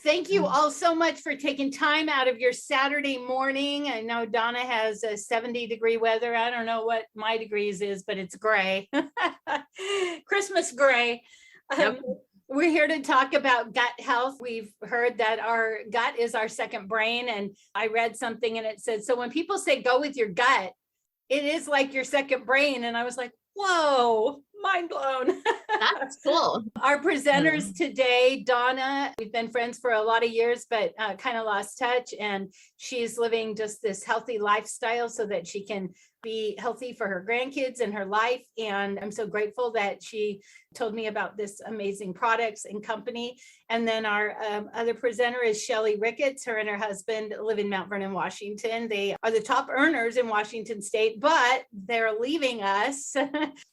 Thank you all so much for taking time out of your Saturday morning. I know Donna has a 70-degree weather. I don't know what my degrees is, but it's gray. Christmas gray. Yep. We're here to talk about gut health. We've heard that our gut is our second brain. And I read something and it said, so when people say go with your gut, it is like your second brain. And I was like, whoa, mind blown. That's cool. Our presenters today, Donna, we've been friends for a lot of years, but kind of lost touch. And she's living just this healthy lifestyle so that she can be healthy for her grandkids and her life. And I'm so grateful that she told me about this amazing products and company. And then our other presenter is Shelly Ricketts. Her and her husband live in Mount Vernon, Washington. They are the top earners in Washington State, but they're leaving us.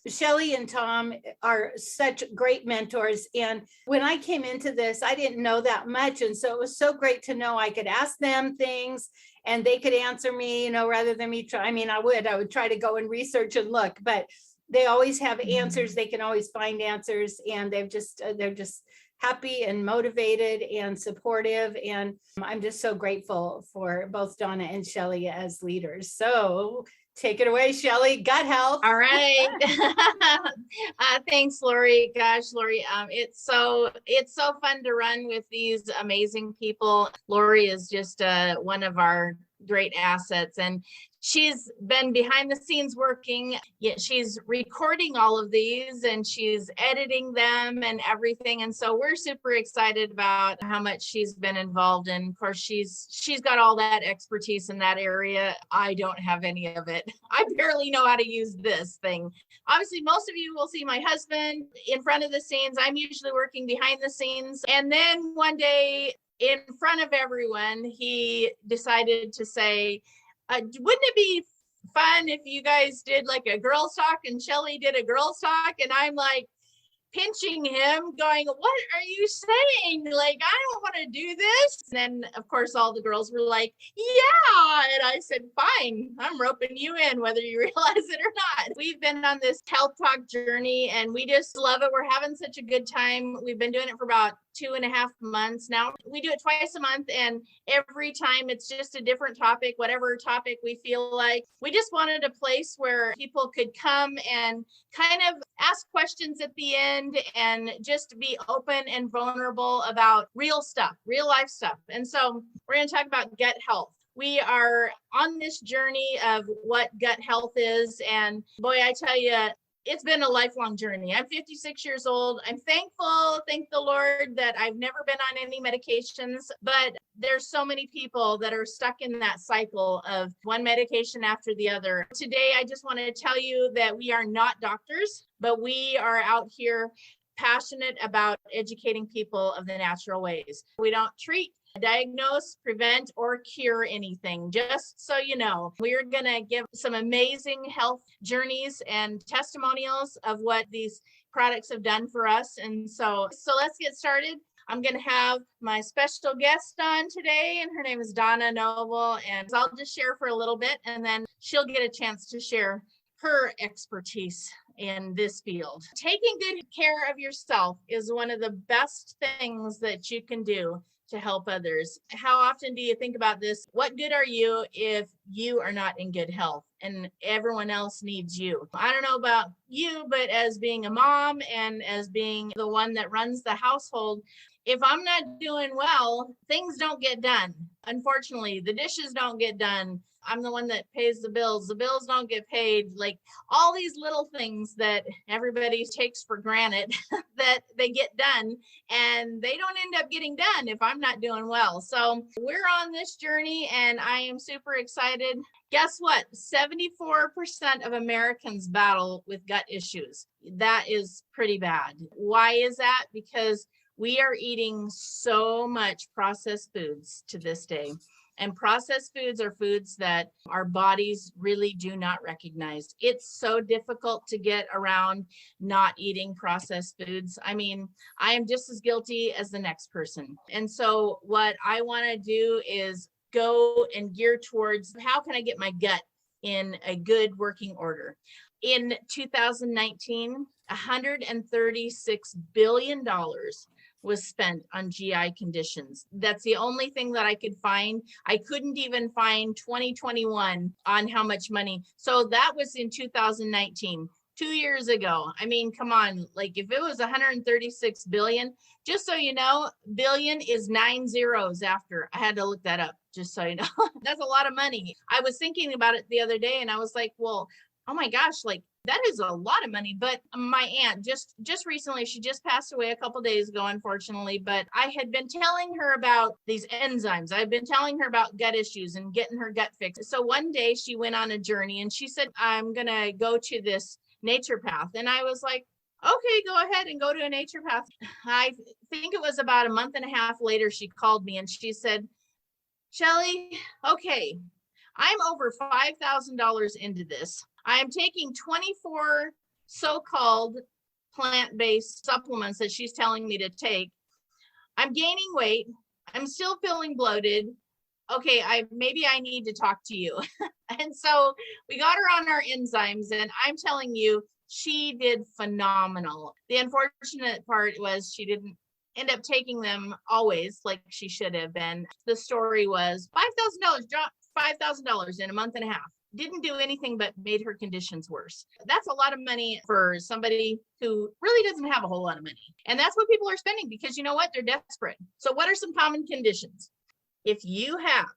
Shelly and Tom are such great mentors. And when I came into this, I didn't know that much. And so it was so great to know I could ask them things and they could answer me, rather than me try. I mean, I would try to go and research and look, but they always have answers. They can always find answers, and they're just happy and motivated and supportive. And I'm just so grateful for both Donna and Shelly as leaders. So take it away, Shelly. Gut health. All right. Thanks, Lori. Gosh, Lori, it's so fun to run with these amazing people. Lori is just one of our great assets, and she's been behind the scenes working. She's recording all of these and she's editing them and everything. And so we're super excited about how much she's been involved in. Of course, she's got all that expertise in that area. I don't have any of it. I barely know how to use this thing. Obviously, most of you will see my husband in front of the scenes. I'm usually working behind the scenes. And then one day in front of everyone, he decided to say, wouldn't it be fun if you guys did like a girls talk and Shelly did a girls talk? And I'm like pinching him going, what are you saying? Like, I don't want to do this. And then of course, all the girls were like, yeah. And I said, fine, I'm roping you in whether you realize it or not. We've been on this health talk journey and we just love it. We're having such a good time. We've been doing it for about 2.5 months now. We do it twice a month, and every time it's just a different topic, whatever topic we feel like. We just wanted a place where people could come and kind of ask questions at the end and just be open and vulnerable about real stuff, real life stuff. And so we're going to talk about gut health. We are on this journey of what gut health is. And boy, I tell you, it's been a lifelong journey. I'm 56 years old. I'm thankful, thank the Lord, that I've never been on any medications, but there's so many people that are stuck in that cycle of one medication after the other. Today, I just want to tell you that we are not doctors, but we are out here passionate about educating people of the natural ways. We don't treat, diagnose, prevent, or cure anything. Just so you know, we're going to give some amazing health journeys and testimonials of what these products have done for us. And so let's get started. I'm going to have my special guest on today, and her name is Donna Noble. And I'll just share for a little bit, and then she'll get a chance to share her expertise in this field. Taking good care of yourself is one of the best things that you can do to help others. How often do you think about this? What good are you if you are not in good health and everyone else needs you? I don't know about you, but as being a mom and as being the one that runs the household, if I'm not doing well, things don't get done. Unfortunately, the dishes don't get done. I'm the one that pays the bills. The bills don't get paid. Like all these little things that everybody takes for granted that they get done, and they don't end up getting done if I'm not doing well. So we're on this journey and I am super excited. Guess what? 74% of Americans battle with gut issues. That is pretty bad. Why is that? Because we are eating so much processed foods to this day. And processed foods are foods that our bodies really do not recognize. It's so difficult to get around not eating processed foods. I mean, I am just as guilty as the next person. And so what I want to do is go and gear towards how can I get my gut in a good working order. In 2019, $136 billion was spent on GI conditions. That's the only thing that I could find. I couldn't even find 2021 on how much money. So that was in 2019, 2 years ago. I mean, come on, like if it was 136 billion, just so you know, billion is 9 zeros after. I had to look that up, just so you know. That's a lot of money. I was thinking about it the other day and I was like, well, oh my gosh, like that is a lot of money. But my aunt just recently, she just passed away a couple days ago, unfortunately, but I had been telling her about these enzymes. I've been telling her about gut issues and getting her gut fixed. So one day she went on a journey and she said, I'm going to go to this naturopath. And I was like, okay, go ahead and go to a naturopath. I think it was about a month and a half later, she called me and she said, Shelly, okay, I'm over $5,000 into this. I'm taking 24 so-called plant-based supplements that she's telling me to take. I'm gaining weight. I'm still feeling bloated. Okay, maybe I need to talk to you. And so we got her on our enzymes, and I'm telling you, she did phenomenal. The unfortunate part was she didn't end up taking them always like she should have been. The story was $5,000, dropped $5,000 in a month and a half. Didn't do anything but made her conditions worse. That's a lot of money for somebody who really doesn't have a whole lot of money. And that's what people are spending because you know what? They're desperate. So what are some common conditions? If you have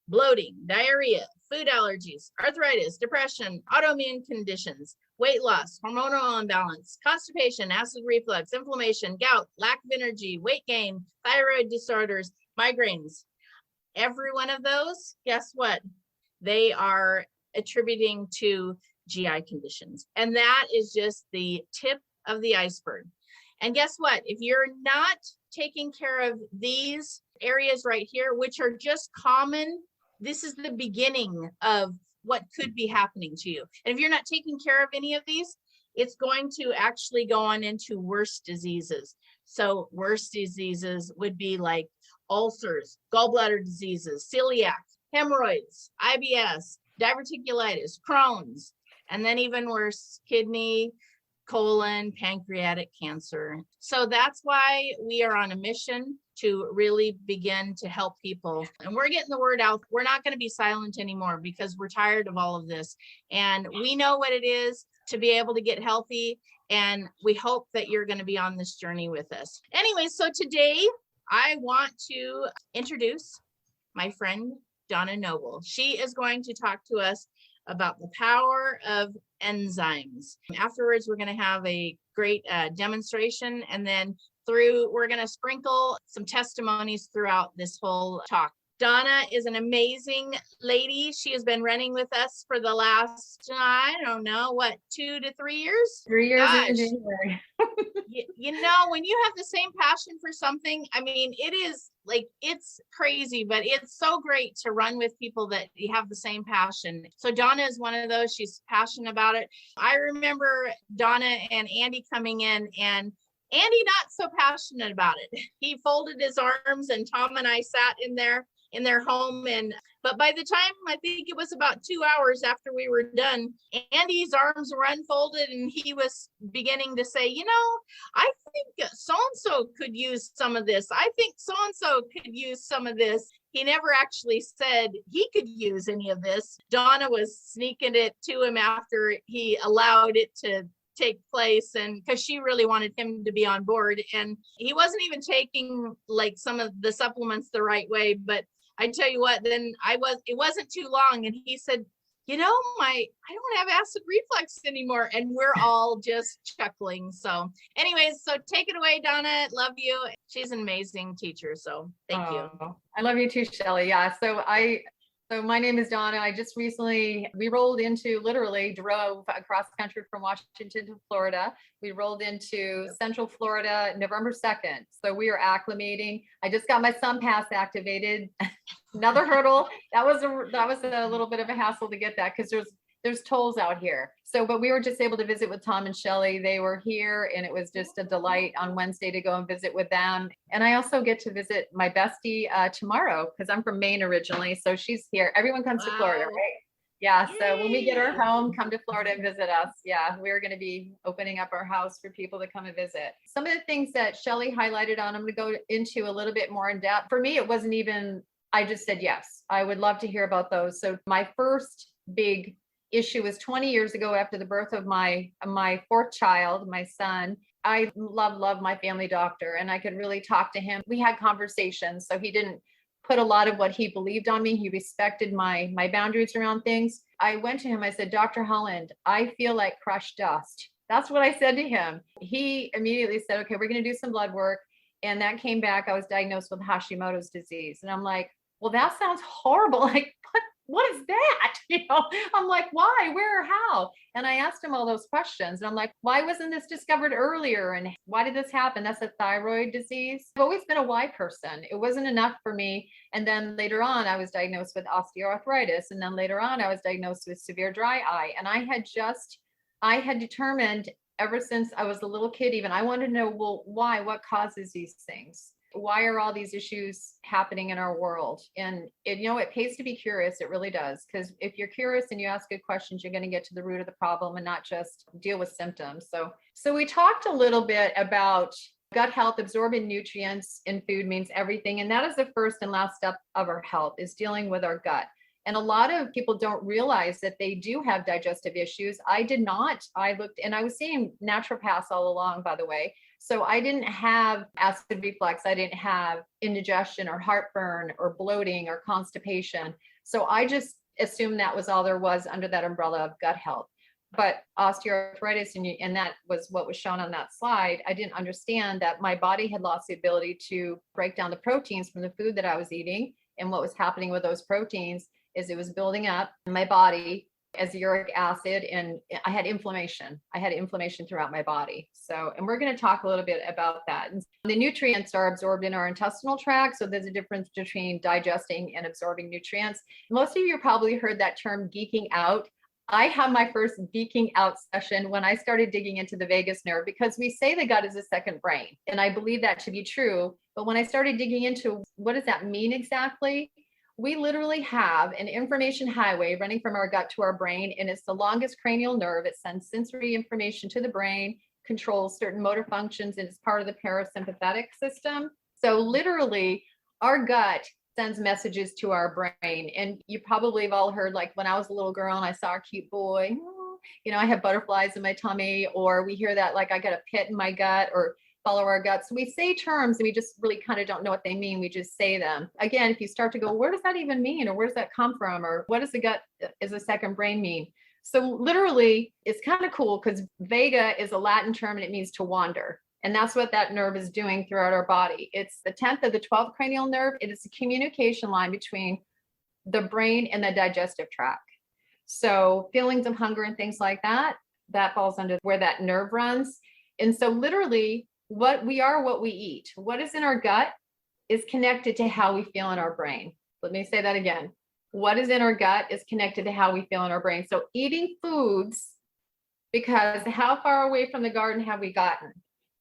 bloating, diarrhea, food allergies, arthritis, depression, autoimmune conditions, weight loss, hormonal imbalance, constipation, acid reflux, inflammation, gout, lack of energy, weight gain, thyroid disorders, migraines, every one of those, guess what? They are attributing to GI conditions. And that is just the tip of the iceberg. And guess what? If you're not taking care of these areas right here, which are just common, this is the beginning of what could be happening to you. And if you're not taking care of any of these, it's going to actually go on into worse diseases. So worse diseases would be like ulcers, gallbladder diseases, celiac, hemorrhoids, IBS, diverticulitis, Crohn's, and then even worse, kidney, colon, pancreatic cancer. So that's why we are on a mission to really begin to help people. And we're getting the word out. We're not going to be silent anymore because we're tired of all of this. And we know what it is to be able to get healthy. And we hope that you're going to be on this journey with us. Anyway, so today I want to introduce my friend, Donna Noble. She is going to talk to us about the power of enzymes. Afterwards, we're going to have a great demonstration, and then we're going to sprinkle some testimonies throughout this whole talk. Donna is an amazing lady. She has been running with us for the last, I don't know, 2 to 3 years? 3 years Gosh. in January. You know, when you have the same passion for something, I mean, it is like, it's crazy, but it's so great to run with people that you have the same passion. So Donna is one of those. She's passionate about it. I remember Donna and Andy coming in, and Andy not so passionate about it. He folded his arms, and Tom and I sat in their home, but by the time, I think it was about 2 hours after we were done, Andy's arms were unfolded and he was beginning to say, you know, I think so-and-so could use some of this. I think so-and-so could use some of this. He never actually said he could use any of this. Donna was sneaking it to him after he allowed it to take place, and because she really wanted him to be on board, and he wasn't even taking like some of the supplements the right way. But I tell you what, then it wasn't too long and he said, you know, I don't have acid reflux anymore. And we're all just chuckling. So anyways, so take it away, Donna. Love you. She's an amazing teacher. So thank you. I love you too, Shelly. Yeah. So my name is Donna. We drove across country from Washington to Florida. We rolled into Central Florida November 2nd. So we are acclimating. I just got my SunPass activated. Another hurdle. That was a little bit of a hassle to get that because there's tolls out here. So, but we were just able to visit with Tom and Shelly. They were here and it was just a delight on Wednesday to go and visit with them. And I also get to visit my bestie tomorrow because I'm from Maine originally. So she's here. Everyone comes to Florida, right? Yeah. So when we get our Yay. home, come to Florida and visit us. Yeah. We're going to be opening up our house for people to come and visit. Some of the things that Shelly highlighted on, I'm going to go into a little bit more in depth. For me, it wasn't even, I just said, yes, I would love to hear about those. So my first big issue was 20 years ago after the birth of my fourth child, my son. I love my family doctor, and I could really talk to him. We had conversations. So he didn't put a lot of what he believed on me. He respected my boundaries around things. I went to him. I said, Dr. Holland, I feel like crushed dust. That's what I said to him. He immediately said, okay, we're going to do some blood work. And that came back. I was diagnosed with Hashimoto's disease. And I'm like, well, that sounds horrible. Like, what is that? I'm like, why, where, how? And I asked him all those questions. And I'm like, why wasn't this discovered earlier? And why did this happen? That's a thyroid disease. I've always been a why person. It wasn't enough for me. And then later on, I was diagnosed with osteoarthritis. And then later on, I was diagnosed with severe dry eye. And I had determined ever since I was a little kid, even, I wanted to know, well, why, what causes these things? Why are all these issues happening in our world? And it pays to be curious. It really does. Because if you're curious and you ask good questions, you're going to get to the root of the problem and not just deal with symptoms. So we talked a little bit about gut health. Absorbing nutrients in food means everything. And that is the first and last step of our health, is dealing with our gut. And a lot of people don't realize that they do have digestive issues. I did not. I looked, and I was seeing naturopaths all along, by the way. So I didn't have acid reflux. I didn't have indigestion or heartburn or bloating or constipation. So I just assumed that was all there was under that umbrella of gut health. But osteoarthritis, and that was what was shown on that slide, I didn't understand that my body had lost the ability to break down the proteins from the food that I was eating. And what was happening with those proteins is it was building up in my body as uric acid, and I had inflammation. I had inflammation throughout my body. So, and we're going to talk a little bit about that. And the nutrients are absorbed in our intestinal tract. So there's a difference between digesting and absorbing nutrients. Most of you probably heard that term geeking out. I had my first geeking out session when I started digging into the vagus nerve, because we say the gut is a second brain. And I believe that to be true. But when I started digging into what does that mean exactly, we literally have an information highway running from our gut to our brain, and it's the longest cranial nerve. It sends sensory information to the brain, controls certain motor functions, and it's part of the parasympathetic system. So literally, our gut sends messages to our brain. And you probably have all heard, like when I was a little girl and I saw a cute boy, I have butterflies in my tummy, or we hear that like I got a pit in my gut, or follow our guts. We say terms and we just really kind of don't know what they mean. We just say them. Again, if you start to go, where does that even mean? Or where does that come from? Or what does the gut as a second brain mean? So literally, it's kind of cool because vega is a Latin term and it means to wander. And that's what that nerve is doing throughout our body. It's the 10th of the 12th cranial nerve. It is a communication line between the brain and the digestive tract. So feelings of hunger and things like that, that falls under where that nerve runs. And so literally, what we are, what we eat, what is in our gut is connected to how we feel in our brain. Let me say that again. What is in our gut is connected to how we feel in our brain. So eating foods, because how far away from the garden have we gotten,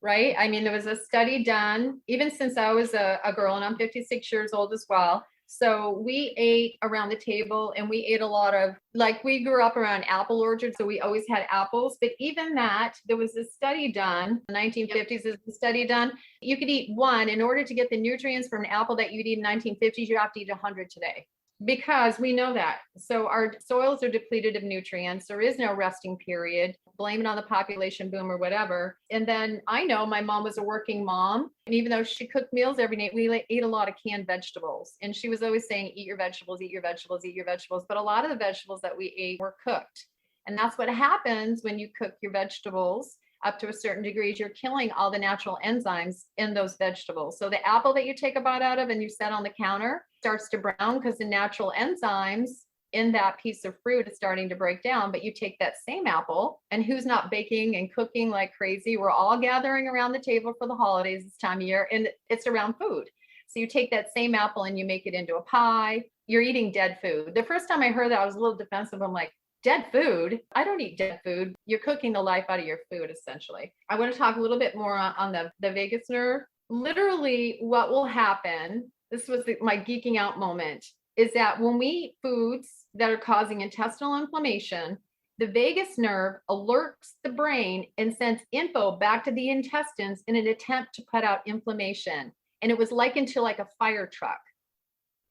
right? I mean, there was a study done, even since I was a girl, and I'm 56 years old as well. So we ate around the table, and we ate a lot of, like, we grew up around apple orchards, so we always had apples. But even that, there was a study done, the 1950s is a study done. You could eat one. In order to get the nutrients from an apple that you'd eat in 1950s, you have to eat 100 today. Because we know that. So our soils are depleted of nutrients. There is no resting period. Blame it on the population boom or whatever. And then I know my mom was a working mom. And even though she cooked meals every night, we ate a lot of canned vegetables. And she was always saying, eat your vegetables, eat your vegetables, eat your vegetables. But a lot of the vegetables that we ate were cooked. And that's what happens when you cook your vegetables. Up to a certain degree, you're killing all the natural enzymes in those vegetables. So the apple that you take a bite out of and you set on the counter starts to brown because the natural enzymes in that piece of fruit is starting to break down. But you take that same apple, and who's not baking and cooking like crazy? We're all gathering around the table for the holidays this time of year, and it's around food. So you take that same apple and you make it into a pie. You're eating dead food. The first time I heard that, I was a little defensive. I'm like, dead food? I don't eat dead food. You're cooking the life out of your food, essentially. I want to talk a little bit more on the vagus nerve. Literally, what will happen, this was my geeking out moment. is that when we eat foods that are causing intestinal inflammation, the vagus nerve alerts the brain and sends info back to the intestines in an attempt to put out inflammation. And it was likened to like a fire truck.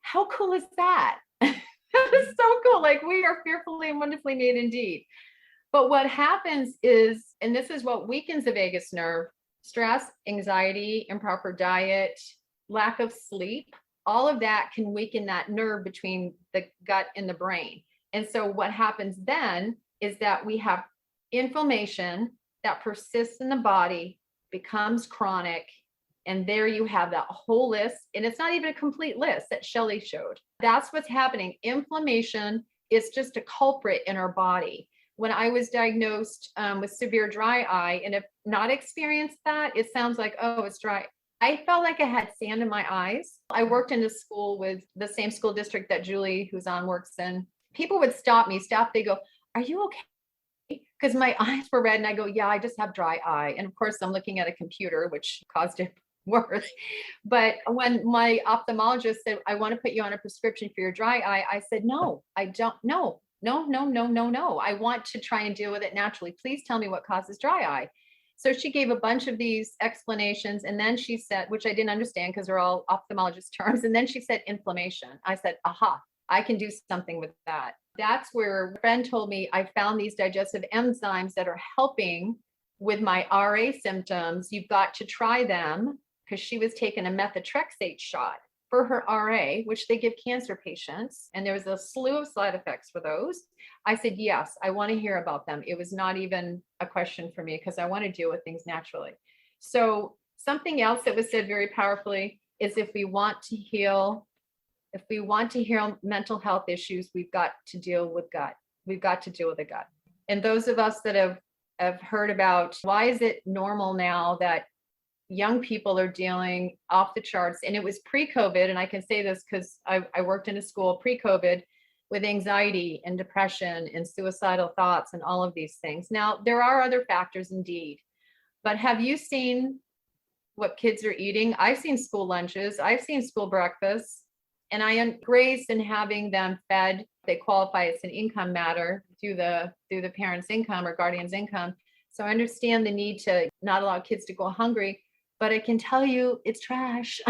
How cool is that? It's so cool. Like, we are fearfully and wonderfully made indeed. But what happens is, and this is what weakens the vagus nerve: stress, anxiety, improper diet, lack of sleep, all of that can weaken that nerve between the gut and the brain. And so what happens then is that we have inflammation that persists in the body, becomes chronic. And there you have that whole list. And it's not even a complete list that Shelly showed. That's what's happening. Inflammation is just a culprit in our body. When I was diagnosed with severe dry eye, and if not experienced that, it sounds like, oh, it's dry. I felt like I had sand in my eyes. I worked in a school with the same school district that Julie, who's on, works in. People would stop me, they go, "Are you okay?" Because my eyes were red, and I go, "Yeah, I just have dry eye." And of course, I'm looking at a computer, which caused it worse. But when my ophthalmologist said, "I want to put you on a prescription for your dry eye," I said, "No, I don't. No. I want to try and deal with it naturally. Please tell me what causes dry eye." So she gave a bunch of these explanations. And then she said, which I didn't understand because they're all ophthalmologist terms. And then she said inflammation. I said, aha, I can do something with that. That's where a friend told me I found these digestive enzymes that are helping with my RA symptoms. You've got to try them, because she was taking a methotrexate shot for her RA, which they give cancer patients. And there was a slew of side effects for those. I said, yes, I want to hear about them. It was not even a question for me, because I want to deal with things naturally. So something else that was said very powerfully is, if we want to heal mental health issues, we've got to deal with gut. We've got to deal with the gut. And those of us that have heard about, why is it normal now that young people are dealing off the charts? And it was pre-COVID, and I can say this because I worked in a school pre-COVID with anxiety and depression and suicidal thoughts and all of these things. Now, there are other factors indeed, but have you seen what kids are eating? I've seen school lunches, I've seen school breakfasts, and I am grace in having them fed. They qualify as an income matter through the parents' income or guardian's income. So I understand the need to not allow kids to go hungry, but I can tell you it's trash.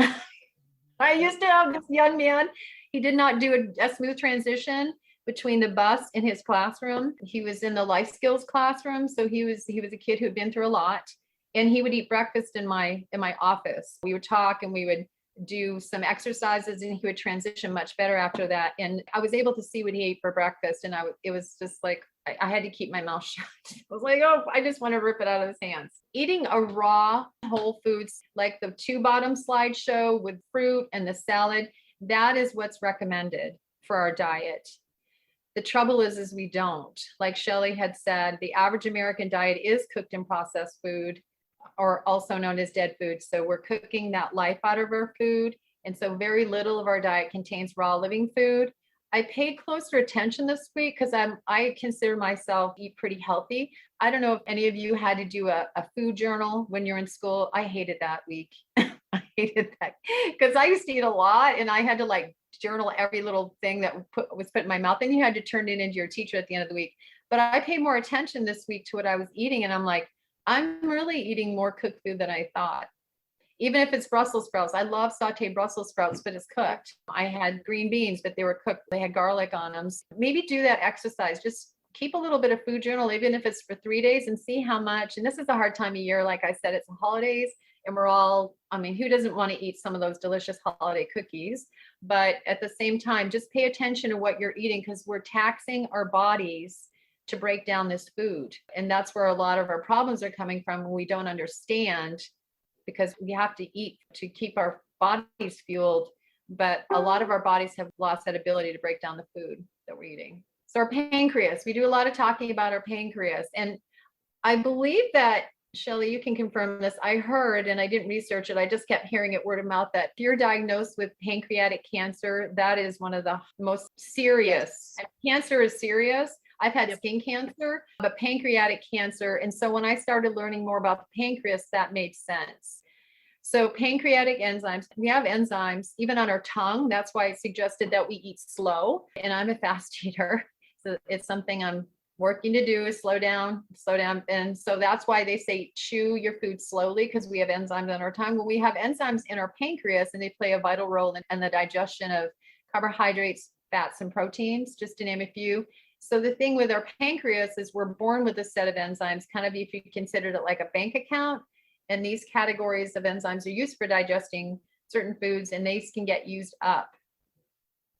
I used to have this young man. He did not do a smooth transition between the bus and his classroom. He was in the life skills classroom. So he was a kid who had been through a lot, and he would eat breakfast in my office. We would talk and we would do some exercises, and he would transition much better after that. And I was able to see what he ate for breakfast. And it was just like, I had to keep my mouth shut. I was like, oh, I just want to rip it out of his hands. Eating a raw whole foods, like the 2 bottom slideshow with fruit and the salad, that is what's recommended for our diet. The trouble is we don't. Like Shelly had said, the average American diet is cooked in processed food, or also known as dead food. So we're cooking that life out of our food. And so very little of our diet contains raw living food. I paid closer attention this week because I consider myself eat pretty healthy. I don't know if any of you had to do a food journal when you're in school. I hated that week. I hated that because I used to eat a lot, and I had to like journal every little thing that was put in my mouth. And you had to turn it into your teacher at the end of the week. But I paid more attention this week to what I was eating. And I'm like, I'm really eating more cooked food than I thought. Even if it's Brussels sprouts. I love sauteed Brussels sprouts, but it's cooked. I had green beans, but they were cooked. They had garlic on them. Maybe do that exercise. Just keep a little bit of food journal, even if it's for 3 days, and see how much. And this is a hard time of year. Like I said, it's the holidays, and we're all, I mean, who doesn't want to eat some of those delicious holiday cookies? But at the same time, just pay attention to what you're eating, because we're taxing our bodies to break down this food. And that's where a lot of our problems are coming from when we don't understand, because we have to eat to keep our bodies fueled. But a lot of our bodies have lost that ability to break down the food that we're eating. So our pancreas, we do a lot of talking about our pancreas. And I believe that, Shelly, you can confirm this. I heard, and I didn't research it, I just kept hearing it word of mouth, that if you're diagnosed with pancreatic cancer, that is one of the most serious. Yes. Cancer is serious. I've had skin cancer, but pancreatic cancer. And so when I started learning more about the pancreas, that made sense. So pancreatic enzymes, we have enzymes even on our tongue. That's why it's suggested that we eat slow. And I'm a fast eater. So it's something I'm working to do is slow down. And so that's why they say chew your food slowly, because we have enzymes on our tongue. Well, we have enzymes in our pancreas, and they play a vital role in the digestion of carbohydrates, fats, and proteins, just to name a few. So the thing with our pancreas is we're born with a set of enzymes, kind of if you considered it like a bank account. And these categories of enzymes are used for digesting certain foods, and these can get used up.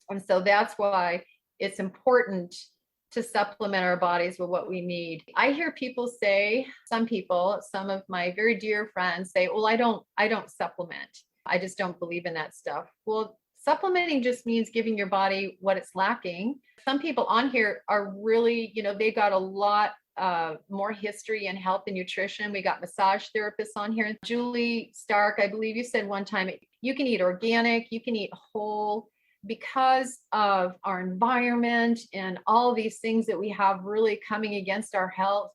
And so that's why it's important to supplement our bodies with what we need. I hear people say, some of my very dear friends say, well, I don't supplement. I just don't believe in that stuff. Well, supplementing just means giving your body what it's lacking. Some people on here are really, they got a lot more history in health and nutrition. We got massage therapists on here. Julie Stark, I believe you said one time, you can eat organic, you can eat whole. Because of our environment and all these things that we have really coming against our health,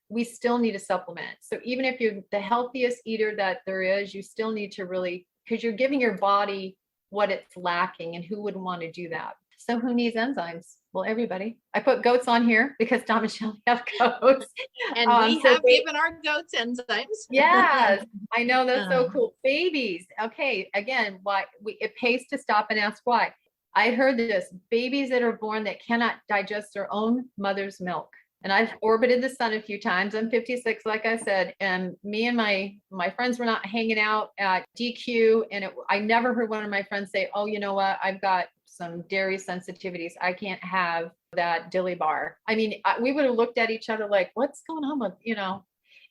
we still need a supplement. So even if you're the healthiest eater that there is, you still need to really, because you're giving your body what it's lacking, and who wouldn't want to do that? So who needs enzymes? Well, everybody. I put goats on here because Dom and Shelly have goats. And we have given our goats enzymes. Yes, I know, that's so cool. Babies. Okay, again, why it pays to stop and ask why. I heard this, babies that are born that cannot digest their own mother's milk. And I've orbited the sun a few times. I'm 56, like I said, and me and my friends were not hanging out at DQ. And I never heard one of my friends say, oh, you know what? I've got some dairy sensitivities. I can't have that dilly bar. I mean, we would have looked at each other like, what's going on with,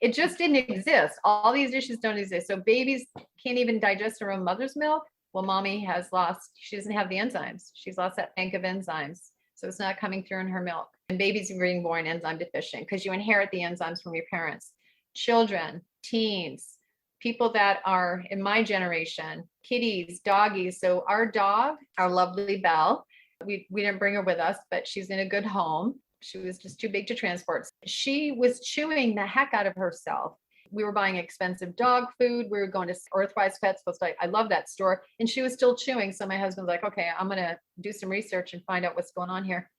it just didn't exist. All these issues don't exist. So babies can't even digest their own mother's milk. Well, mommy has lost, she doesn't have the enzymes. She's lost that bank of enzymes. So it's not coming through in her milk. And babies are being born enzyme deficient because you inherit the enzymes from your parents. Children, teens, people that are in my generation, kitties, doggies. So our dog, our lovely Belle, we didn't bring her with us, but she's in a good home. She was just too big to transport. She was chewing the heck out of herself. We were buying expensive dog food. We were going to Earthwise Pets. I love that store. And she was still chewing. So my husband's like, okay, I'm going to do some research and find out what's going on here.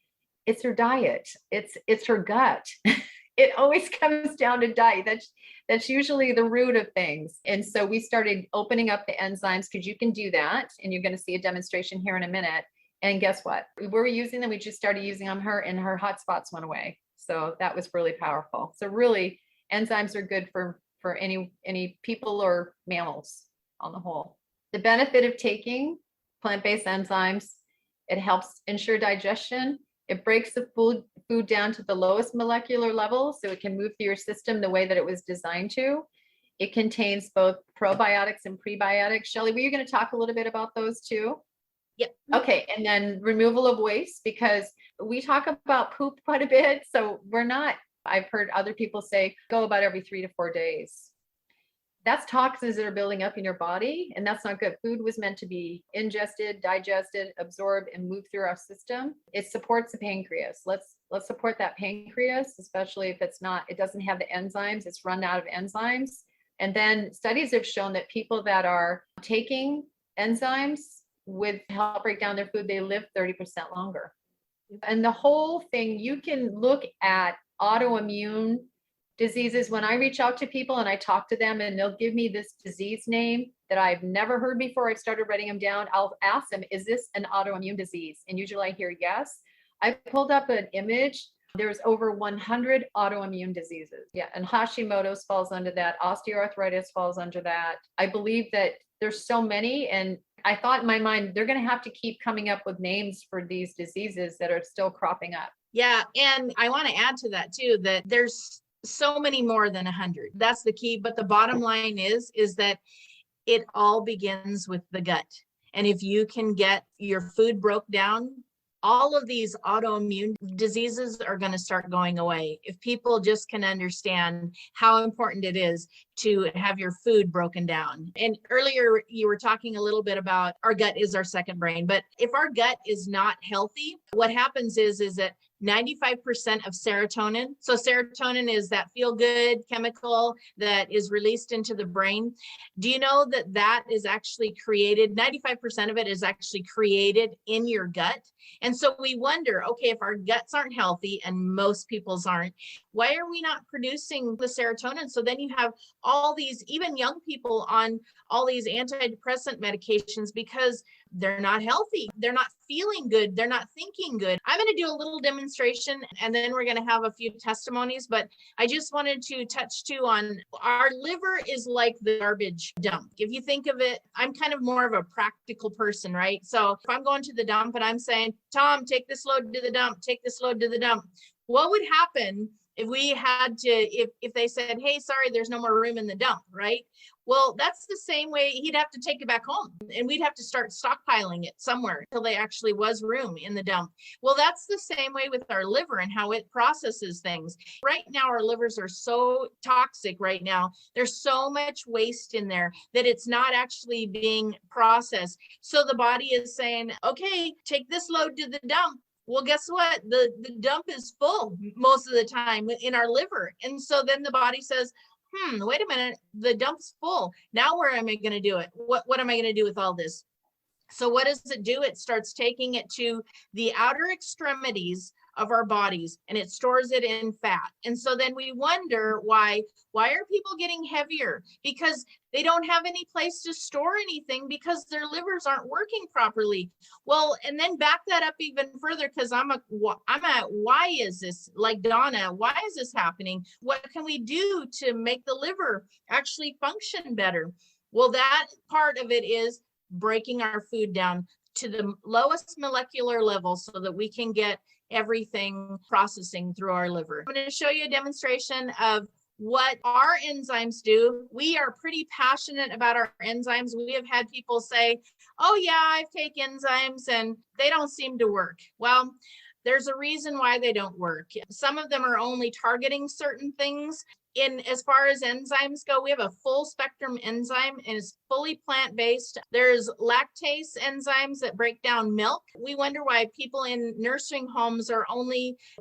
It's her diet. It's her gut. It always comes down to diet. That's usually the root of things. And so we started opening up the enzymes because you can do that. And you're going to see a demonstration here in a minute. And guess what? We were using them. We just started using them and her hot spots went away. So that was really powerful. So really, enzymes are good for any people or mammals on the whole. The benefit of taking plant-based enzymes, it helps ensure digestion. It breaks the food down to the lowest molecular level so it can move through your system the way that it was designed to. It contains both probiotics and prebiotics. Shelly, were you going to talk a little bit about those too? Yep. Okay, and then removal of waste, because we talk about poop quite a bit. So I've heard other people say, go about every 3 to 4 days. That's toxins that are building up in your body, and that's not good. Food was meant to be ingested, digested, absorbed, and moved through our system. It supports the pancreas. Let's support that pancreas, especially if it doesn't have the enzymes, it's run out of enzymes. And then studies have shown that people that are taking enzymes with help break down their food, they live 30% longer. And the whole thing, you can look at autoimmune diseases. When I reach out to people and I talk to them and they'll give me this disease name that I've never heard before, I've started writing them down. I'll ask them, is this an autoimmune disease? And usually I hear yes. I pulled up an image. There's over 100 autoimmune diseases. Yeah, and Hashimoto's falls under that. Osteoarthritis falls under that. I believe that there's so many, and I thought in my mind, they're going to have to keep coming up with names for these diseases that are still cropping up. Yeah. And I want to add to that too, that there's so many more than 100. That's the key. But the bottom line is that it all begins with the gut. And if you can get your food broke down, all of these autoimmune diseases are going to start going away. If people just can understand how important it is to have your food broken down. And earlier you were talking a little bit about our gut is our second brain, but if our gut is not healthy, what happens is that 95% of serotonin. So serotonin is that feel-good chemical that is released into the brain. Do you know that that is actually created, 95% of it is actually created in your gut? And so we wonder, okay, if our guts aren't healthy, and most people's aren't, why are we not producing the serotonin? So then you have all these, even young people on all these antidepressant medications because they're not healthy. They're not feeling good. They're not thinking good. I'm going to do a little demonstration and then we're going to have a few testimonies, but I just wanted to touch too on our liver is like the garbage dump. If you think of it, I'm kind of more of a practical person, right? So if I'm going to the dump and I'm saying, Tom, take this load to the dump, take this load to the dump, what would happen if we had to, if they said, hey, sorry, there's no more room in the dump, right? Well, that's the same way he'd have to take it back home and we'd have to start stockpiling it somewhere until there actually was room in the dump. Well, that's the same way with our liver and how it processes things. Right now, our livers are so toxic right now. There's so much waste in there that it's not actually being processed. So the body is saying, okay, take this load to the dump. Well, guess what? The dump is full most of the time in our liver. And so then the body says, wait a minute, the dump's full. Now where am I going to do it? What am I going to do with all this? So what does it do? It starts taking it to the outer extremities of our bodies and it stores it in fat. And so then we wonder why are people getting heavier? Because they don't have any place to store anything because their livers aren't working properly. Well, and then back that up even further, because I'm at why is this, like Donna, why is this happening? What can we do to make the liver actually function better? Well, that part of it is breaking our food down to the lowest molecular level so that we can get everything processing through our liver. I'm going to show you a demonstration of what our enzymes do. We are pretty passionate about our enzymes. We have had people say, oh yeah, I take enzymes and they don't seem to work. Well, there's a reason why they don't work. Some of them are only targeting certain things. As far as enzymes go, we have a full spectrum enzyme and it's fully plant-based. There's lactase enzymes that break down milk. We wonder why people in nursing homes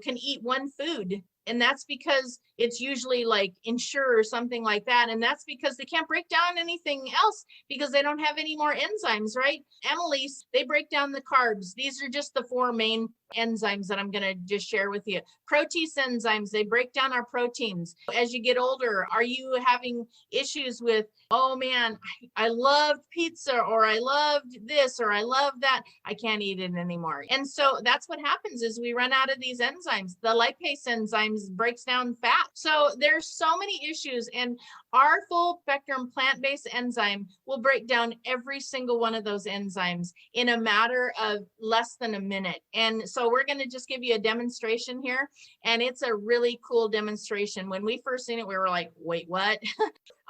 can eat one food. And that's because it's usually like Ensure or something like that. And that's because they can't break down anything else because they don't have any more enzymes, right? Emily's, they break down the carbs. These are just the 4 main enzymes that I'm going to just share with you. Protease enzymes, they break down our proteins. As you get older, are you having issues with, oh man, I loved pizza, or I loved this, or I love that, I can't eat it anymore. And so that's what happens is we run out of these enzymes. The lipase enzymes breaks down fat. So there's so many issues, and our full spectrum plant-based enzyme will break down every single one of those enzymes in a matter of less than a minute. And so we're going to just give you a demonstration here, and it's a really cool demonstration. When we first seen it, we were like, wait, what?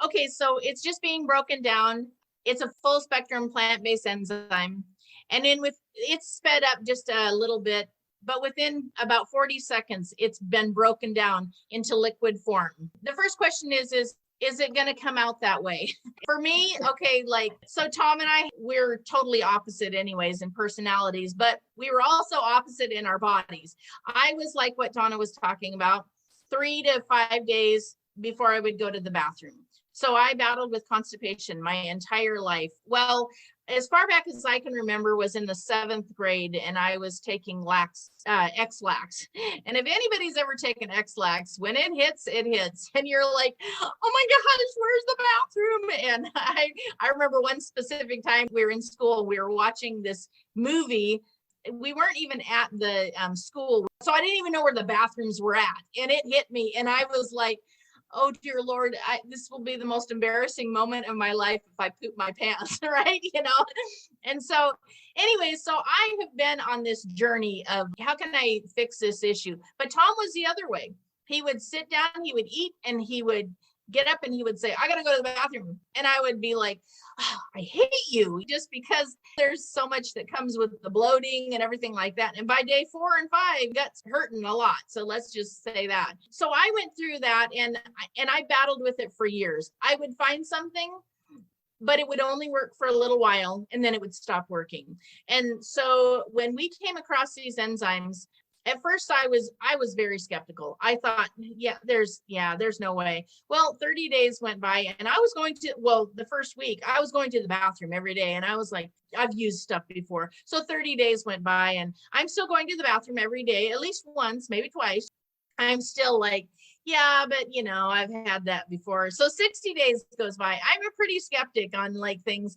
Okay, so it's just being broken down. It's a full spectrum plant-based enzyme. And then it's sped up just a little bit, but within about 40 seconds, it's been broken down into liquid form. The first question is it going to come out that way? For me, okay, so Tom and I, we're totally opposite anyways in personalities, but we were also opposite in our bodies. I was like what Donna was talking about, 3 to 5 days before I would go to the bathroom. So I battled with constipation my entire life. Well, as far back as I can remember was in the 7th grade, and I was taking X-Lax. And if anybody's ever taken X-Lax, when it hits, and you're like, oh my gosh, where's the bathroom? And I remember one specific time we were in school, we were watching this movie. We weren't even at the school, so I didn't even know where the bathrooms were at. And it hit me, and I was like, oh dear Lord, this will be the most embarrassing moment of my life if I poop my pants, right? And so anyway, so I have been on this journey of how can I fix this issue? But Tom was the other way. He would sit down, he would eat, and he would get up and he would say, I got to go to the bathroom. And I would be like, oh, I hate you, just because there's so much that comes with the bloating and everything like that. And by day 4 and 5, guts hurting a lot. So let's just say that. So I went through that and I battled with it for years. I would find something, but it would only work for a little while and then it would stop working. And so when we came across these enzymes, At first I was very skeptical. I thought, there's no way. Well, 30 days went by and I was going to, the first week I was going to the bathroom every day and I was like, I've used stuff before. So 30 days went by and I'm still going to the bathroom every day, at least once, maybe twice. I'm still like, yeah, but I've had that before. So 60 days goes by. I'm a pretty skeptic on like things.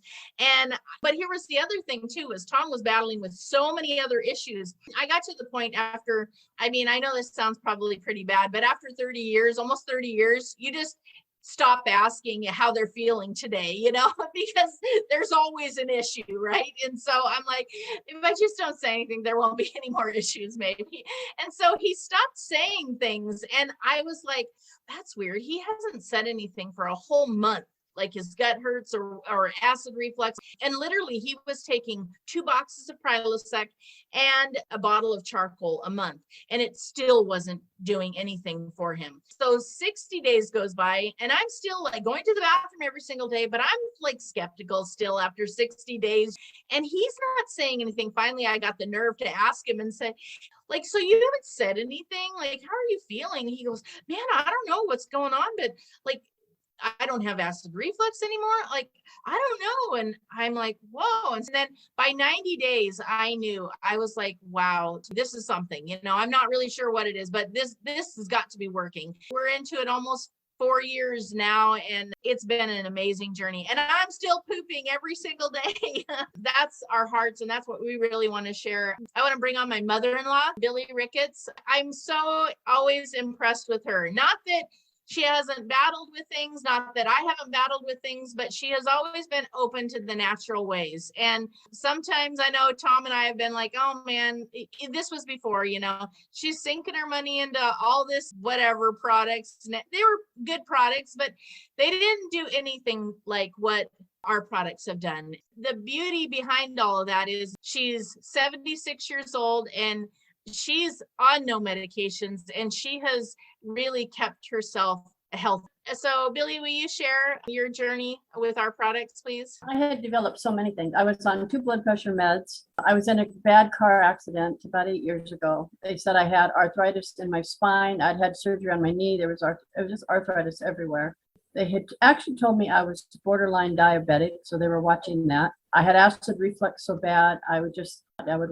But here was the other thing too, is Tom was battling with so many other issues. I got to the point after, I know this sounds probably pretty bad, but after 30 years, almost 30 years, you just stop asking how they're feeling today, because there's always an issue, right? And so I'm like, if I just don't say anything, there won't be any more issues maybe. And so he stopped saying things and I was like, that's weird. He hasn't said anything for a whole month, like his gut hurts or acid reflux. And literally he was taking 2 boxes of Prilosec and a bottle of charcoal a month, and it still wasn't doing anything for him. So 60 days goes by and I'm still like going to the bathroom every single day, but I'm like skeptical still after 60 days. And he's not saying anything. Finally, I got the nerve to ask him and say, like, so you haven't said anything? Like, how are you feeling? He goes, man, I don't know what's going on, but like, I don't have acid reflux anymore. Like, I don't know. And I'm like, whoa. And then by 90 days, I knew. I was like, wow, this is something, I'm not really sure what it is, but this has got to be working. We're into it almost 4 years now, and it's been an amazing journey. And I'm still pooping every single day. That's our hearts, and that's what we really want to share. I want to bring on my mother-in-law, Billy Ricketts. I'm so always impressed with her. Not that she hasn't battled with things, not that I haven't battled with things, but she has always been open to the natural ways. And sometimes I know Tom and I have been like, oh man, this was before, she's sinking her money into all this whatever products. They were good products, but they didn't do anything like what our products have done. The beauty behind all of that is she's 76 years old and she's on no medications, and she has really kept herself healthy. So Billy, will you share your journey with our products, please? I had developed so many things. I was on 2 blood pressure meds. I was in a bad car accident about 8 years ago. They said I had arthritis in my spine. I'd had surgery on my knee. It was just arthritis everywhere. They had actually told me I was borderline diabetic, so they were watching that. I had acid reflux so bad, I would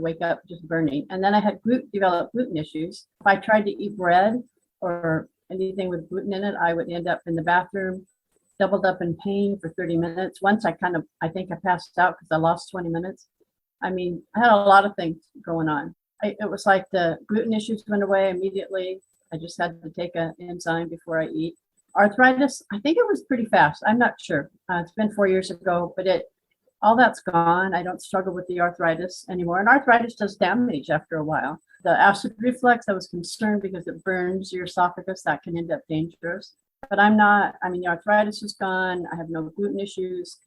wake up just burning. And then I had developed gluten issues. If I tried to eat bread or anything with gluten in it, I would end up in the bathroom, doubled up in pain for 30 minutes. Once I think I passed out because I lost 20 minutes. I had a lot of things going on. It was like the gluten issues went away immediately. I just had to take an enzyme before I eat. Arthritis, I think it was pretty fast. I'm not sure. It's been 4 years ago, but all that's gone. I don't struggle with the arthritis anymore. And arthritis does damage after a while. The acid reflux, I was concerned because it burns your esophagus. That can end up dangerous. But I'm not. The arthritis is gone. I have no gluten issues.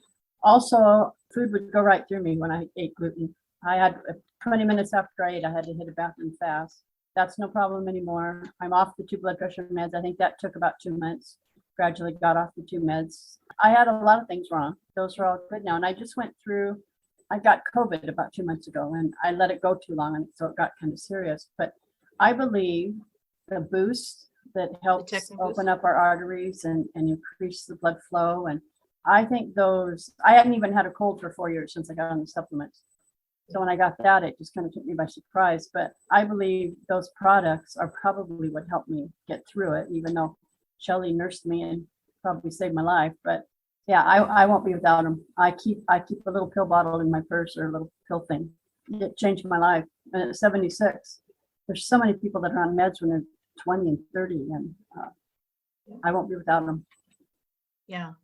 Also, food would go right through me when I ate gluten. I had 20 minutes after I ate, I had to hit a bathroom fast. That's no problem anymore. I'm off the 2 blood pressure meds. I think that took about 2 months. Gradually got off the 2 meds. I had a lot of things wrong. Those are all good now. And I just went through, I got COVID about 2 months ago and I let it go too long. And so it got kind of serious. But I believe the boost that helps open up our arteries and increase the blood flow. And I think I hadn't even had a cold for 4 years since I got on the supplements. So when I got that, it just kind of took me by surprise. But I believe those products are probably what helped me get through it, even though Shelly nursed me and probably saved my life. But yeah, I won't be without them. I keep a little pill bottle in my purse or a little pill thing. It changed my life. And at 76, there's so many people that are on meds when they're 20 and 30, and I won't be without them.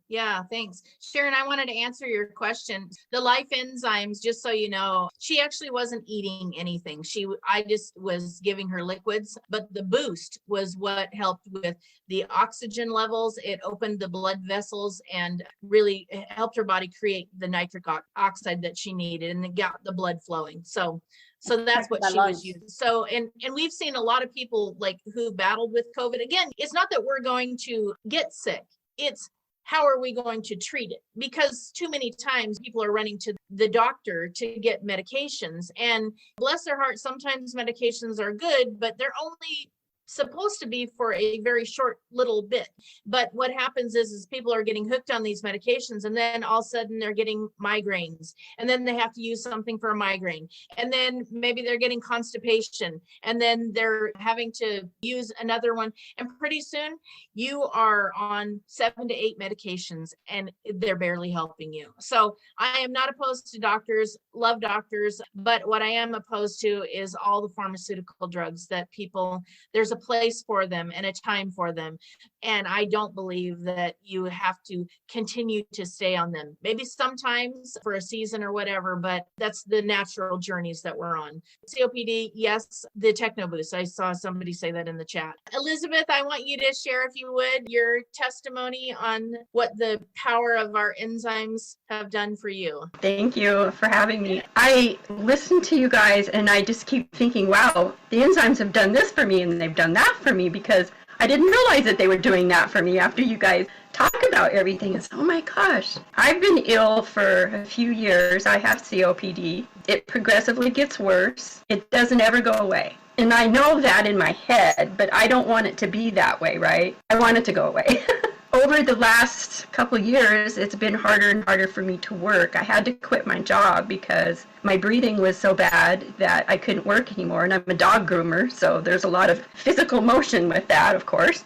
Yeah, thanks. Sharon, I wanted to answer your question. The Life Enzymes, just so you know, she actually wasn't eating anything. I just was giving her liquids, but the boost was what helped with the oxygen levels. It opened the blood vessels and really helped her body create the nitric oxide that she needed, and it got the blood flowing. So that's what she was using. So, and we've seen a lot of people like who battled with COVID. Again, it's not that we're going to get sick. It's how are we going to treat it? Because too many times people are running to the doctor to get medications, and bless their heart, sometimes medications are good, but they're only supposed to be for a very short little bit. But what happens is people are getting hooked on these medications, and then all of a sudden they're getting migraines, and then they have to use something for a migraine, and then maybe they're getting constipation, and then they're having to use another one, and pretty soon you are on 7 to 8 medications and they're barely helping you. So I am not opposed to doctors, love doctors, but what I am opposed to is all the pharmaceutical drugs that people, there's a place for them and a time for them. And I don't believe that you have to continue to stay on them. Maybe sometimes for a season or whatever, but that's the natural journeys that we're on. COPD, yes, the techno boost. I saw somebody say that in the chat. Elizabeth, I want you to share, if you would, your testimony on what the power of our enzymes have done for you. Thank you for having me. I listen to you guys and I just keep thinking, wow, the enzymes have done this for me and they've done that for me, because I didn't realize that they were doing that for me after you guys talk about everything. It's, oh my gosh, I've been ill for a few years. I have COPD. It progressively gets worse. It doesn't ever go away. And I know that in my head, but I don't want it to be that way, right? I want it to go away. Over the last couple years, it's been harder and harder for me to work. I had to quit my job because my breathing was so bad that I couldn't work anymore. And I'm a dog groomer, so there's a lot of physical motion with that, of course.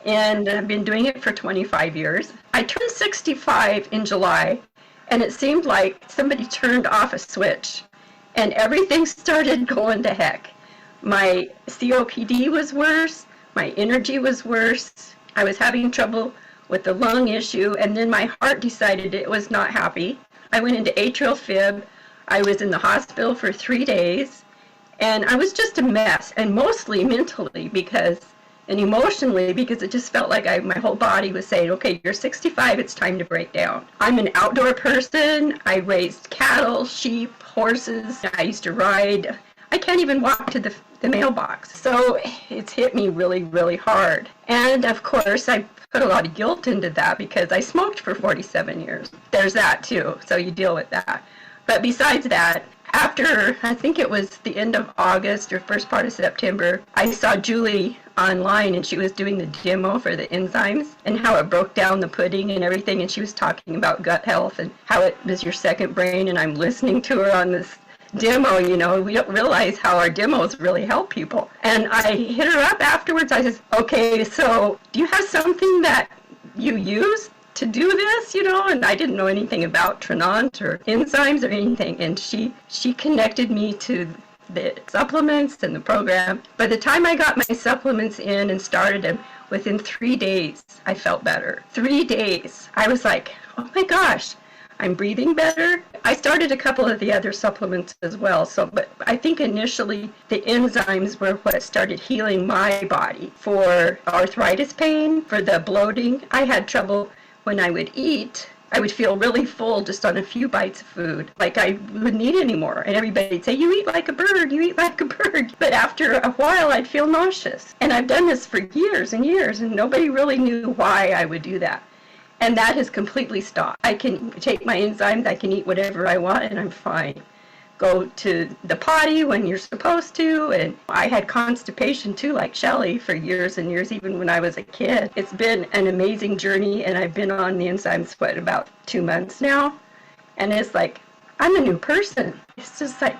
And I've been doing it for 25 years. I turned 65 in July, and it seemed like somebody turned off a switch, and everything started going to heck. My COPD was worse. My energy was worse. I was having trouble with the lung issue, and then my heart decided it was not happy. I went into atrial fib. I was in the hospital for 3 days, and I was just a mess, and mostly mentally and emotionally, because it just felt like my whole body was saying, okay, you're 65, it's time to break down. I'm an outdoor person. I raised cattle, sheep, horses. I used to ride. I can't even walk to the mailbox. So it's hit me really, really hard. And of course, I put a lot of guilt into that because I smoked for 47 years. There's that too. So you deal with that. But besides that, after, I think it was the end of August or first part of September, I saw Julie online, and she was doing the demo for the enzymes and how it broke down the pudding and everything. And she was talking about gut health and how it was your second brain. And I'm listening to her on this demo. You know, we don't realize how our demos really help people. And I hit her up afterwards. I said, okay, so do you have something that you use to do this, you know? And I didn't know anything about Trinont or enzymes or anything. And she connected me to the supplements and the program. By the time I got my supplements in and started them, within 3 days, I felt better. 3 days. I was like, oh my gosh, I'm breathing better. I started a couple of the other supplements as well. But I think initially the enzymes were what started healing my body for arthritis pain, for the bloating. I had trouble when I would eat. I would feel really full just on a few bites of food, like I wouldn't eat anymore. And everybody'd say, you eat like a bird, you eat like a bird. But after a while, I'd feel nauseous. And I've done this for years and years, and nobody really knew why I would do that. And that has completely stopped. I can take my enzymes, I can eat whatever I want, and I'm fine. Go to the potty when you're supposed to. And I had constipation too, like Shelly, for years and years, even when I was a kid. It's been an amazing journey, and I've been on the enzymes, about 2 months now. And it's like, I'm a new person. It's just like,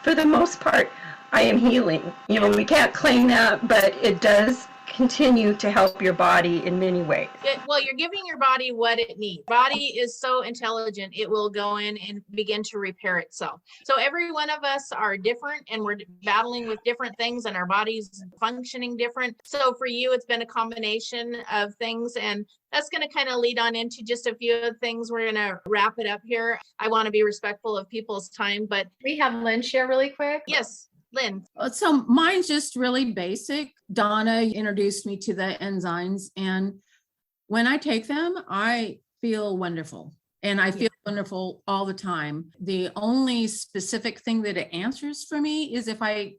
for the most part, I am healing. You know, we can't claim that, but it does continue to help your body in many ways. Well, you're giving your body what it needs. Body is so intelligent, it will go in and begin to repair itself. So every one of us are different, and we're battling with different things, and our body's functioning different. So for you, it's been a combination of things, and that's going to kind of lead on into just a few of things. We're going to wrap it up here. I want to be respectful of people's time, but We have Lynn share really quick. yes, Lynn. So mine's just really basic. Donna introduced me to the enzymes, and when I take them, I feel wonderful, and I feel wonderful all the time. The only specific thing that it answers for me is if I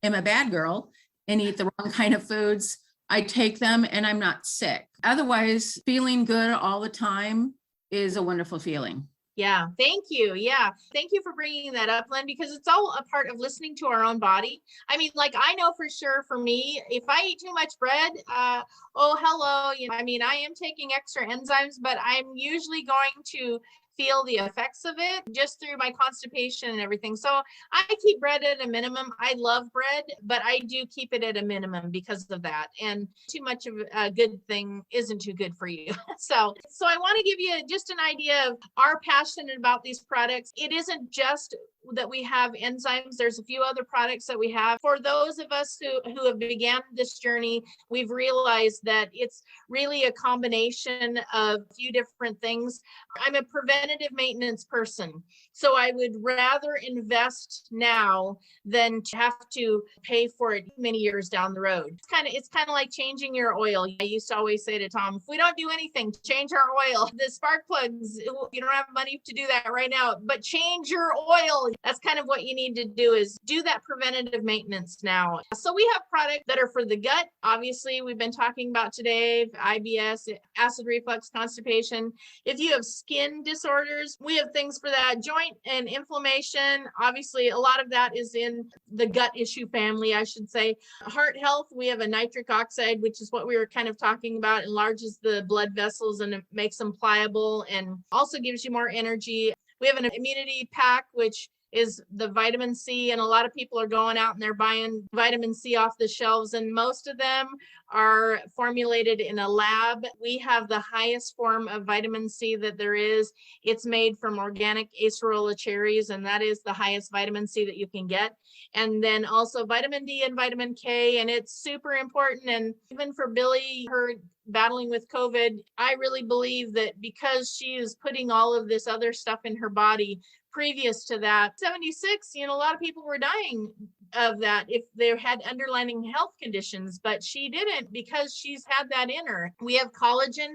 am a bad girl and eat the wrong kind of foods, I take them and I'm not sick. Otherwise, feeling good all the time is a wonderful feeling. Yeah, thank you. Yeah, thank you for bringing that up, Lynn, because it's all a part of listening to our own body. I mean, like I know for sure for me, if I eat too much bread, oh, hello. You know, I mean, I am taking extra enzymes, but I'm usually going to feel the effects of it just through my constipation and everything. So I keep bread at a minimum. I love bread, but I do keep it at a minimum because of that. And too much of a good thing isn't too good for you. So I want to give you just an idea of our passion about these products. It isn't just that we have enzymes. There's a few other products that we have. For those of us who have began this journey, we've realized that it's really a combination of a few different things. I'm a preventative maintenance person, so I would rather invest now than to have to pay for it many years down the road. It's kind of like changing your oil. I used to always say to Tom, if we don't do anything to change our oil, the spark plugs, you don't have money to do that right now, but change your oil. That's kind of what you need to do, is do that preventative maintenance now. So we have products that are for the gut. Obviously, we've been talking about today, IBS, acid reflux, constipation. If you have skin disorders, we have things for that. Joint and inflammation, obviously, a lot of that is in the gut issue family, I should say. Heart health, we have a nitric oxide, which is what we were kind of talking about, enlarges the blood vessels and it makes them pliable and also gives you more energy. We have an immunity pack, which is the vitamin C, and a lot of people are going out and they're buying vitamin C off the shelves, and most of them are formulated in a lab. We have the highest form of vitamin C that there is. It's made from organic acerola cherries, and that is the highest vitamin C that you can get. And then also vitamin D and vitamin K, and it's super important. And even for Billy, her battling with COVID, I really believe that because she is putting all of this other stuff in her body, previous to that, 76, a lot of people were dying of that if they had underlying health conditions, but she didn't because she's had that in her. We have collagen.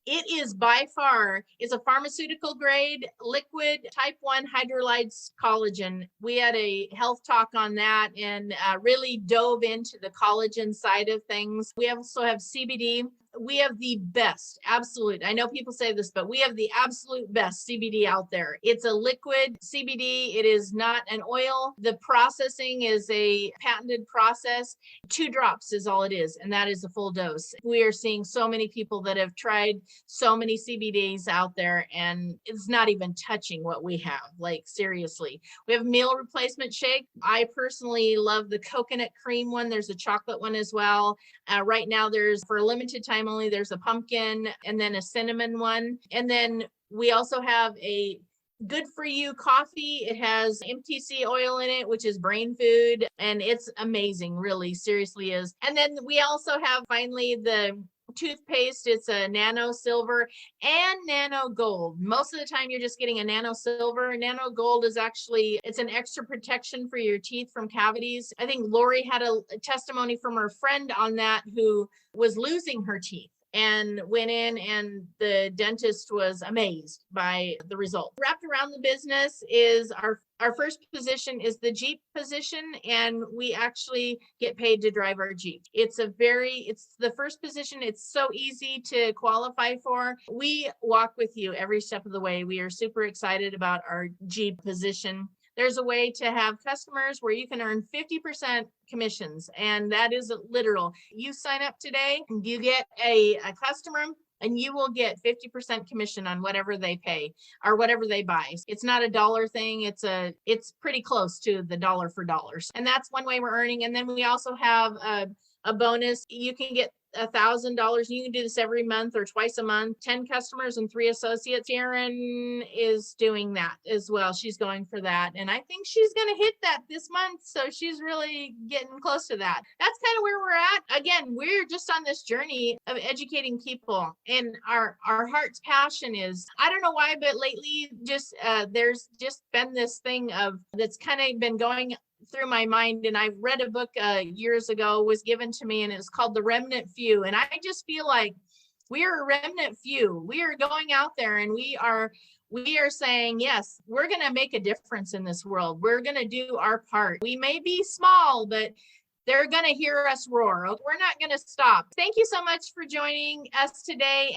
It is by far, it's a pharmaceutical grade liquid type 1 hydrolyzed collagen. We had a health talk on that and really dove into the collagen side of things. We also have CBD. We have the best, absolute. I know people say this, but we have the absolute best CBD out there. It's a liquid CBD. It is not an oil. The processing is a patented process. 2 drops is all it is, and that is a full dose. We are seeing so many people that have tried so many CBDs out there, and it's not even touching what we have. Like, seriously. We have meal replacement shake. I personally love the coconut cream one. There's a chocolate one as well. Right now, there's, for a limited time only, there's a pumpkin and then a cinnamon one. And then we also have a good for you coffee. It has MTC oil in it, which is brain food, and it's amazing, really, seriously is. And then we also have finally the toothpaste. It's a nano silver and nano gold. Most of the time you're just getting a nano silver. Nano gold is actually, it's an extra protection for your teeth from cavities. I think Lori had a testimony from her friend on that who was losing her teeth and went in, and the dentist was amazed by the result. Wrapped around the business is our first position is the Jeep position, and we actually get paid to drive our Jeep. It's the first position. It's so easy to qualify for. We walk with you every step of the way. We are super excited about our Jeep position. There's a way to have customers where you can earn 50% commissions, and that is literal. You sign up today, you get a customer, and you will get 50% commission on whatever they pay or whatever they buy. It's not a dollar thing. It's pretty close to the dollar for dollars. And that's one way we're earning. And then we also have a bonus. You can get $1,000. You can do this every month or twice a month. 10 customers and 3 associates. Sharon is doing that as well. She's going for that. And I think she's going to hit that this month. So she's really getting close to that. That's kind of where we're at. Again, we're just on this journey of educating people. And our heart's passion is, I don't know why, but lately there's just been this thing that's kind of been going through my mind, and I've read a book years ago, was given to me, and it's called The Remnant Few. And I just feel like we are a remnant few. We are going out there and we are saying, yes, we're going to make a difference in this world. We're going to do our part. We may be small, but they're going to hear us roar. We're not going to stop. Thank you so much for joining us today.